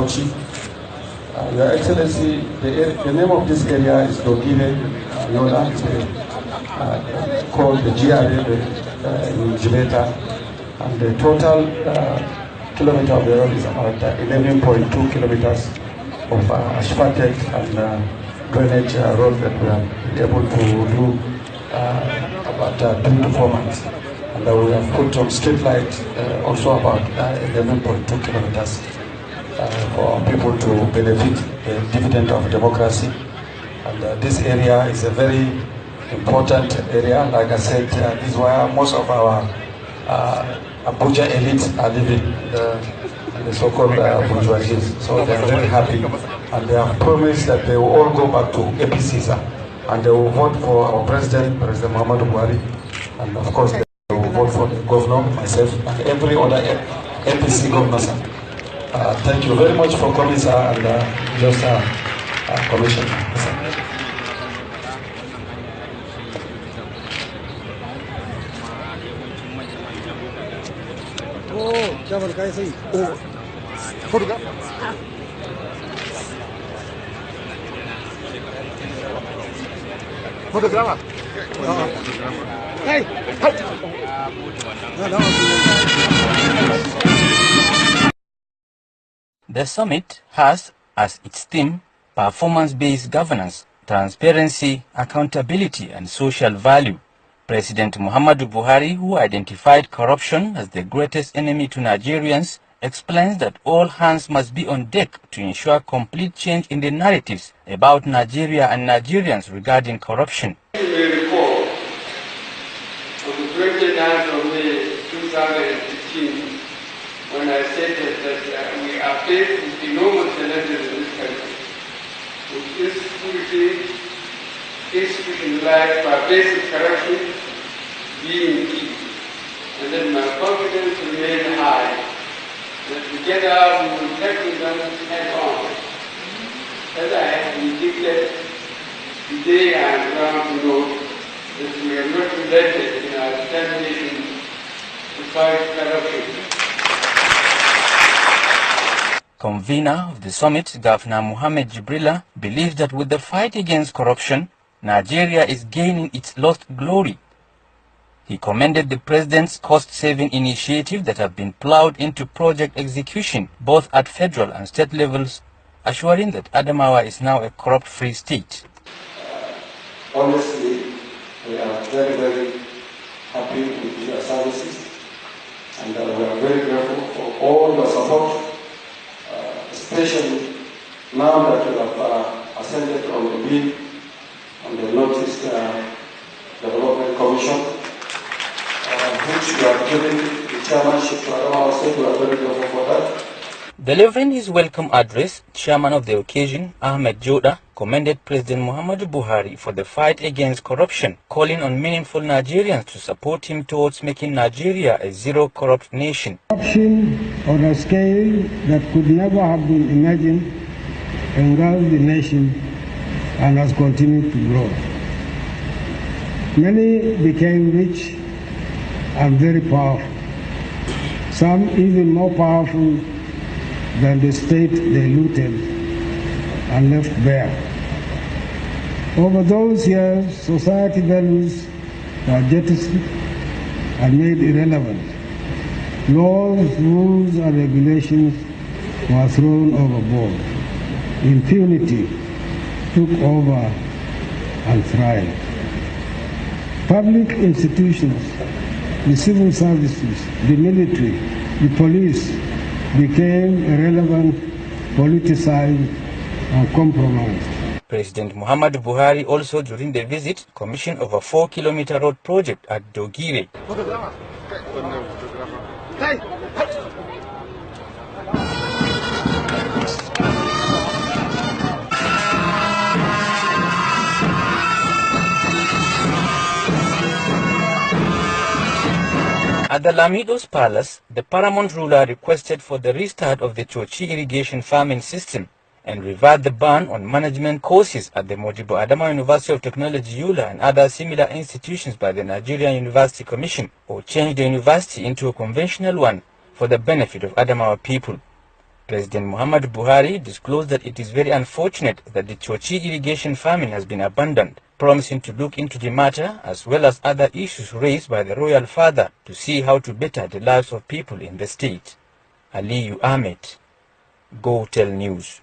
Bauchi. Your Excellency, the name of this area is Dogile, Yola, called the GRA in Jimeta, and the total kilometer of the road is about 11.2 kilometers of asphalted and drainage road that we are able to do about 3 to 4 months. And we have put on street light also about 11.2 kilometers for people to benefit the dividend of democracy. And this area is a very important area. Like I said, this is where most of our Abuja elites are living, the so-called bourgeoisie. So they are very happy, and they have promised that they will all go back to APC, and they will vote for our President Muhammadu Buhari, and of course they will vote for the governor, myself, and every other APC governor, sir. Thank you very much for coming, sir, and just commission. Photographer. Hey. The summit has as its theme performance-based governance, transparency, accountability, and social value. President Muhammadu Buhari, who identified corruption as the greatest enemy to Nigerians, explains that all hands must be on deck to ensure complete change in the narratives about Nigeria and Nigerians regarding corruption. You may recall on the 29th of May 2015, when I said that we are faced with enormous challenges in this country, with insecurity, institutionalized pervasive corruption being key, and then my confidence remained high that together we will tackle them head on. As I have indicated, today I am proud to note that we have not relented in our determination to fight corruption. Convener of the summit, Governor Mohammed Jibrila, believes that with the fight against corruption, Nigeria is gaining its lost glory. He commended the president's cost-saving initiative that have been plowed into project execution both at federal and state levels, assuring that Adamawa is now a corrupt-free state. Honestly, we are very, very happy with your services, and we are very grateful for all your support, especially now that you have ascended on the lead on the Northeast Development Commission, which you have given the chairmanship to Adamawa State. We are very grateful for that. Delivering his welcome address, Chairman of the occasion, Ahmed Joda, commended President Muhammadu Buhari for the fight against corruption, calling on meaningful Nigerians to support him towards making Nigeria a zero-corrupt nation. Corruption on a scale that could never have been imagined engulfed the nation and has continued to grow. Many became rich and very powerful, some even more powerful than the state they looted and left bare. Over those years, society values were jettisoned and made irrelevant. Laws, rules, and regulations were thrown overboard. Impunity took over and thrived. Public institutions, the civil services, the military, the police became irrelevant, politicized, and compromised. President Muhammadu Buhari also during the visit commissioned over 4-kilometer road project at Dogire. At the Lamido's palace, the paramount ruler requested for the restart of the Chochi irrigation farming system and revert the ban on management courses at the Modibo Adama University of Technology Yola and other similar institutions by the Nigerian University Commission, or change the university into a conventional one for the benefit of Adamawa people. President Muhammadu Buhari disclosed that it is very unfortunate that the Chochi irrigation farming has been abandoned, promising to look into the matter as well as other issues raised by the royal father to see how to better the lives of people in the state. Aliyu Ahmed, Go Tell News.